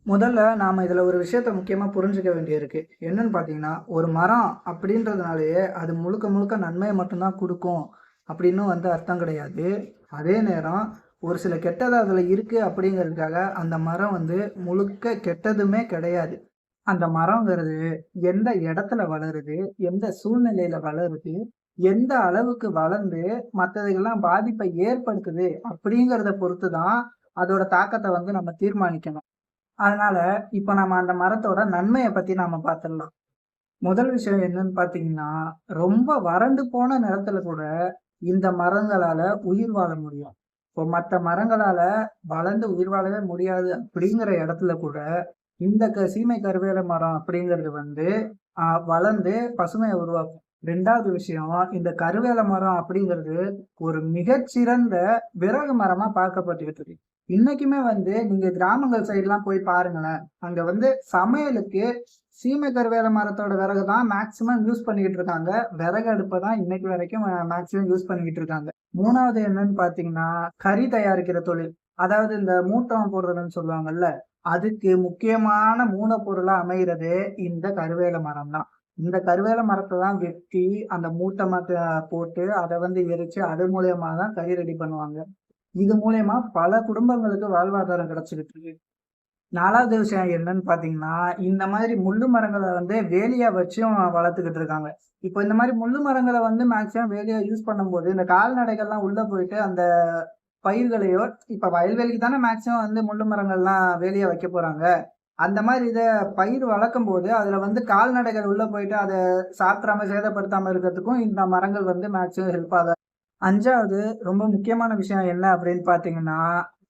முதல்ல நாம இதுல ஒரு விஷயத்த முக்கியமா புரிஞ்சுக்க வேண்டியிருக்கு. என்னன்னு பார்த்தீங்கன்னா, ஒரு மரம் அப்படின்றதுனாலயே அது முழுக்க முழுக்க நன்மைய மட்டும் தான் குடுக்கும் அப்படின்னு அர்த்தம் கிடையாது. அதே நேரம் ஒரு சில கெட்டது அதுல இருக்கு அப்படிங்கிறதுக்காக அந்த மரம் முழுக்க கெட்டதுமே கிடையாது. அந்த மரங்கிறது எந்த இடத்துல வளருது, எந்த சூழ்நிலையில வளருது, எந்த அளவுக்கு வளர்ந்து மத்ததுக்கெல்லாம் பாதிப்பை ஏற்படுத்துது அப்படிங்கிறத பொறுத்து தான் அதோட தாக்கத்த நம்ம தீர்மானிக்கணும். அதனால, இப்ப நம்ம அந்த மரத்தோட நன்மைய பத்தி நாம பாத்துடலாம். முதல் விஷயம் என்னன்னு பாத்தீங்கன்னா, ரொம்ப வறண்டு போன நிலத்துல கூட இந்த மரங்களால உயிர் வாழ முடியும். இப்போ மத்த மரங்களால வளர்ந்து உயிர் வாழவே முடியாது அப்படிங்கிற இடத்துல கூட, இந்த சீமை கருவேல மரம் அப்படிங்கிறது வளர்ந்து பசுமைய உருவாக்கும். 2வது விஷயம், இந்த கருவேல மரம் அப்படிங்கிறது ஒரு மிகச்சிறந்த விறகு மரமா பார்க்கப்பட்டுக்கிட்டு இருக்கு. இன்னைக்குமே நீங்க கிராமங்கள் சைடுலாம் போய் பாருங்களேன். அங்க சமையலுக்கு சீமை கருவேல மரத்தோட விறகு தான் மேக்ஸிமம் யூஸ் பண்ணிக்கிட்டு இருக்காங்க. விறகு அடுப்ப தான் இன்னைக்கு வரைக்கும் மேக்ஸிமம் யூஸ் பண்ணிக்கிட்டு இருக்காங்க. 3வது என்னன்னு பார்த்தீங்கன்னா, கறி தயாரிக்கிற தொழில். அதாவது இந்த மூட்டம் போடுறதுன்னு சொல்லுவாங்கல்ல. அதுக்கு முக்கியமான மூலப்பொருளா அமைகிறதே இந்த கருவேல மரம் தான். இந்த கருவேல மரத்த தான் வெட்டி, அந்த மூட்டமா போட்டு, அத எரிச்சு, அது மூலியமா தான் கறி ரெடி பண்ணுவாங்க. இது மூலியமா பல குடும்பங்களுக்கு வாழ்வாதாரம் கிடைச்சுக்கிட்டு இருக்கு. 4வது விஷயம் என்னன்னு பார்த்தீங்கன்னா, இந்த மாதிரி முள்ளு மரங்கள வேலியா வச்சும் வளர்த்துக்கிட்டு இருக்காங்க. இப்போ இந்த மாரி முள்ளு மரங்கள மேக்ஸிமம் வேலியா யூஸ் பண்ணும்போது, இந்த கால்நடைகள்லாம் உள்ள போயிட்டு அந்த பயிர்களையோ இப்ப வயல்வெளிக்கு தானே மேக்ஸிமம் முள்ளு மரங்கள்லாம் வேலியா வைக்க போறாங்க. அந்த மாரி பயிர் வளர்க்கும்போது, அதுல கால்நடைகள் உள்ள போயிட்டு அத சாப்பிட்றாம, சேதப்படுத்தாம இருக்கிறதுக்கும் இந்த மரங்கள் மேக்ஸிமம் ஹெல்ப்பா தான். 5வது ரொம்ப முக்கியமான விஷயம் என்ன அப்படின்னு பார்த்தீங்கன்னா,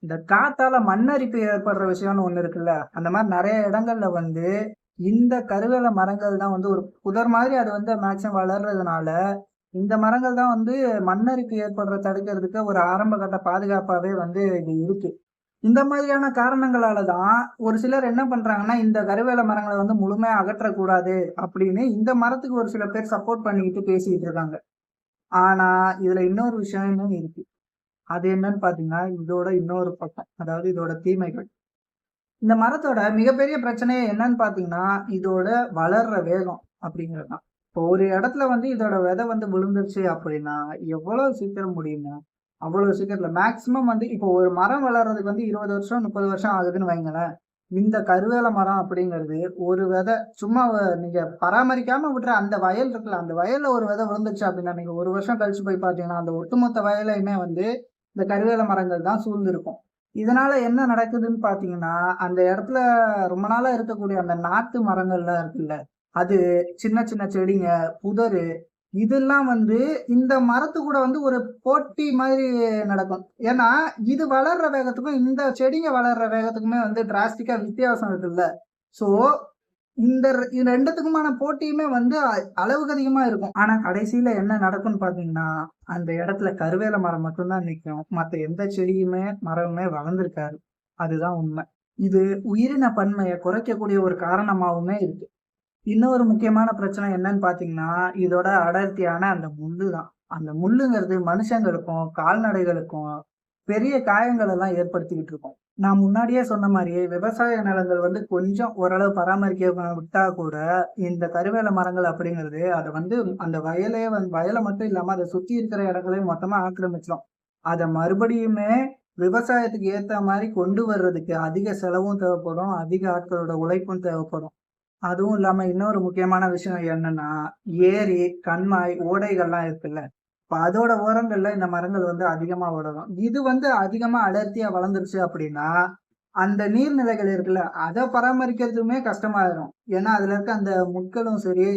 இந்த காத்தால மண்ணரிப்பு ஏற்படுற விஷயம்னு ஒண்ணு இருக்குல்ல. அந்த மாரி நெறைய இடங்கள்ல இந்த கருவேல மரங்கள் தான் ஒரு புதர் மாதிரி அது மேக்ஸிமம் வளர்றதுனால, இந்த மரங்கள் தான் மண்ணரிப்பு ஏற்படுறத தடுக்கிறதுக்கு ஒரு ஆரம்ப கட்ட பாதுகாப்பாவே இது இருக்கு. இந்த மாதிரியான காரணங்களால தான் ஒரு சிலர் என்ன பண்றாங்கன்னா, இந்த கருவேல மரங்கள முழுமையா அகற்றக்கூடாது அப்படின்னு இந்த மரத்துக்கு ஒரு சில பேர் சப்போர்ட் பண்ணிக்கிட்டு பேசிக்கிட்டு இருக்காங்க. ஆனா, இதுல இன்னொரு விஷயமும் இருக்கு. அது என்னன்னு பார்த்தீங்கன்னா, இதோட இன்னொரு பக்கம். அதாவது இதோட தீமைகள். இந்த மரத்தோட மிகப்பெரிய பிரச்சனையே என்னன்னு பார்த்தீங்கன்னா, இதோட வளர்ற வேகம் அப்படிங்கிறது தான். இப்போ ஒரு இடத்துல இதோட விதை விழுந்துருச்சு அப்படின்னா, எவ்வளவு சீக்கிரம் முடியுமோ, அவ்வளவு சீக்கிரத்துல மேக்ஸிமம் இப்போ ஒரு மரம் வளர்றதுக்கு 20 வருஷம், 30 வருஷம் ஆகுதுன்னு வைங்களேன். இந்த கருவேல மரம் அப்படிங்கிறது ஒரு விதை சும்மா நீங்க பராமரிக்காம விட்ற அந்த வயல் இருக்குல்ல, அந்த வயல்ல ஒரு விதை விழுந்துருச்சு அப்படின்னா, நீங்க 1 வருஷம் கழிச்சு போய் பார்த்தீங்கன்னா, அந்த ஒட்டுமொத்த வயலையுமே இந்த கருவேல மரங்கள் தான் சூழ்ந்திருக்கும். இதனால என்ன நடக்குதுன்னு பார்த்தீங்கன்னா, அந்த இடத்துல ரொம்ப நாளா இருக்கக்கூடிய அந்த நாட்டு மரங்கள்லாம் இருக்குல்ல, அது சின்ன சின்ன செடிங்க, புதரு இதெல்லாம் இந்த மரத்து கூட ஒரு போட்டி மாதிரி நடக்கும். ஏன்னா, இது வளர்ற வேகத்துக்கும், இந்த செடிங்க வளர்ற வேகத்துக்குமே டிராஸ்டிக்கா வித்தியாசம் இருக்குல்ல. ஸோ, இது 2த்துக்குமான போட்டியுமே அளவுக்கு அதிகமா இருக்கும். ஆனா, கடைசியில என்ன நடக்கும்னு பார்த்தீங்கன்னா, அந்த இடத்துல கருவேல மரம் மட்டும் தான் நிக்கும். மத்த எந்த செடியுமே, மரமுமே வளர்ந்திருக்காது. அதுதான் உண்மை. இது உயிரின பன்மைய குறைக்கக்கூடிய ஒரு காரணமாவுமே இருக்கு. இன்னொரு முக்கியமான பிரச்சனை என்னன்னு பார்த்தீங்கன்னா, இதோட அடர்த்தியான அந்த முள்ளு தான். அந்த முள்ளுங்கிறது மனுஷங்களுக்கும், கால்நடைகளுக்கும் பெரிய காயங்கள் எல்லாம் ஏற்படுத்திக்கிட்டு இருக்கும். நான் முன்னாடியே சொன்ன மாரியே விவசாய நிலங்கள் கொஞ்சம் ஓரளவு பராமரிக்க விட்டா கூட, இந்த கருவேல மரங்கள் அப்படிங்கிறது அத அந்த வயலே வயல மட்டும் இல்லாம அத சுத்தி இருக்கிற இடங்களையும் மொத்தமா ஆக்கிரமிச்சிரும். அத மறுபடியுமே விவசாயத்துக்கு ஏத்த மாரி கொண்டு வர்றதுக்கு அதிக செலவும் தேவைப்படும். அதிக ஆட்களோட உழைப்பும் தேவைப்படும். அதுவும் இல்லாம இன்னொரு முக்கியமான விஷயம் என்னன்னா, ஏரி, கண்மாய், ஓடைகள்லாம் இருக்குல்ல. இப்ப அதோட ஓரங்கள்ல இந்த மரங்கள் அதிகமா வளரும். இது அதிகமா அடர்த்தியா வளர்ந்துருச்சு அப்படின்னா, அந்த நீர்நிலைகள் இருக்குல்ல, அத பராமரிக்கிறதுமே கஷ்டமாயிரும். ஏன்னா, அதுல இருக்க அந்த முட்களும் சரி,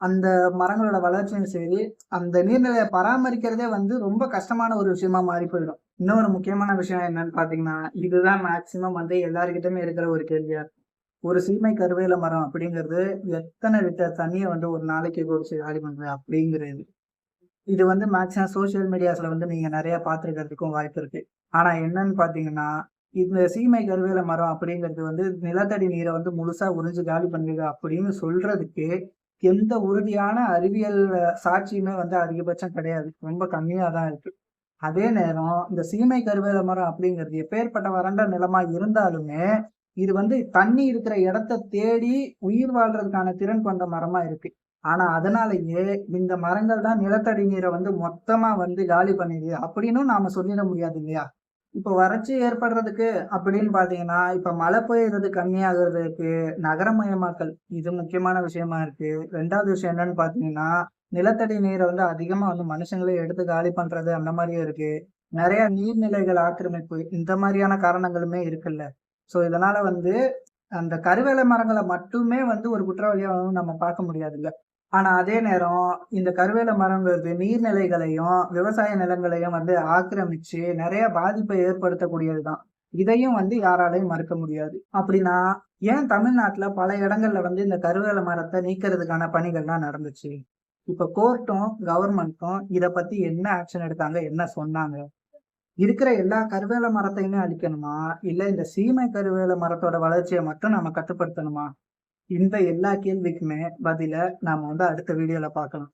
அந்த மரங்களோட வளர்ச்சியும் சரி, அந்த நீர்நிலைய பராமரிக்கிறதே ரொம்ப கஷ்டமான ஒரு விஷயமா மாறி போயிடும். இன்னொரு முக்கியமான விஷயம் என்னன்னு பார்த்தீங்கன்னா, இதுதான் மேக்ஸிமம் எல்லார்கிட்டயுமே இருக்கிற ஒரு கேள்வியா இருக்கும். ஒரு சீமை கருவேல மரம் அப்படிங்கிறது எத்தன லிட்டர் தண்ணீய ஒரு நாளைக்கு குடிச்சு காலி பண்ணுது அப்படிங்கிறது. இது மேக்ஸிமம் சோசியல் மீடியாஸ்ல நீங்க நெறைய பார்த்திருக்கிறதுக்கும் வாய்ப்பு இருக்கு. ஆனா என்னன்னு பார்த்தீங்கன்னா, இந்த சீமை கருவேல மரம் அப்படிங்கிறது நிலத்தடி நீர முழுசா உறிஞ்சு காலி பண்ணுது அப்படின்னு சொல்றதுக்கு எந்த உறுதியான அறிவியல் சாட்சியுமே அதிகபட்சம் கிடையாது. ரொம்ப கம்மியா தான் இருக்கு. அதே நேரம் இந்த சீமை கருவேல மரம் அப்படிங்கிறது எப்பேர்ப்பட்ட வறண்ட நிலமா இருந்தாலுமே இது வந்து தண்ணி இருக்கிற இடத்த தேடி உயிர் வாழ்றதுக்கான திறன் கொண்ட மரமா இருக்கு. ஆனா அதனாலயே இந்த மரங்கள் தான் நிலத்தடி நீரை வந்து மொத்தமா வந்து காலி பண்ணிடுது அப்படின்னும் நாம சொல்லிட முடியாது இல்லையா? இப்ப வறட்சி ஏற்படுறதுக்கு அப்படின்னு பாத்தீங்கன்னா, இப்ப மழை பெய்யறது கம்மியாகுறதுக்கு நகரமயமாக்கல் இது முக்கியமான விஷயமா இருக்கு. 2வது விஷயம் என்னன்னு பாத்தீங்கன்னா, நிலத்தடி நீரை வந்து அதிகமா வந்து மனுஷங்களே எடுத்து காலி பண்றது அந்த மாதிரியும் இருக்கு. நிறைய நீர்நிலைகள் ஆக்கிரமிப்பு இந்த மாதிரியான காரணங்களுமே இருக்குல்ல. சோ இதனால வந்து அந்த கருவேல மரங்கள மட்டுமே வந்து ஒரு குற்றவாளியாவும் நம்ம பார்க்க முடியாதுல்ல. ஆனா அதே நேரம் இந்த கருவேல மரங்கிறது நீர்நிலைகளையும், விவசாய நிலங்களையும் வந்து ஆக்கிரமிச்சு நிறைய பாதிப்பை ஏற்படுத்தக்கூடியதுதான். இதையும் வந்து யாராலயும் மறுக்க முடியாது. அப்படின்னா, ஏன் தமிழ்நாட்டுல பல இடங்கள்ல வந்து இந்த கருவேல மரத்த நீக்கிறதுக்கான பணிகள்லாம் நடந்துச்சு? இப்ப கோர்ட்டும், கவர்மெண்ட்டும் இத பத்தி என்ன ஆக்ஷன் எடுத்தாங்க? என்ன சொன்னாங்க? இருக்கிற எல்லா கருவேல மரத்தையுமே அழிக்கணுமா? இல்ல இந்த சீமை கருவேல மரத்தோட வளர்ச்சிய மட்டும் நாம கட்டுப்படுத்தணுமா? இந்த எல்லா கேள்விக்குமே பதில நாம வந்து அடுத்த வீடியோல பார்க்கலாம்.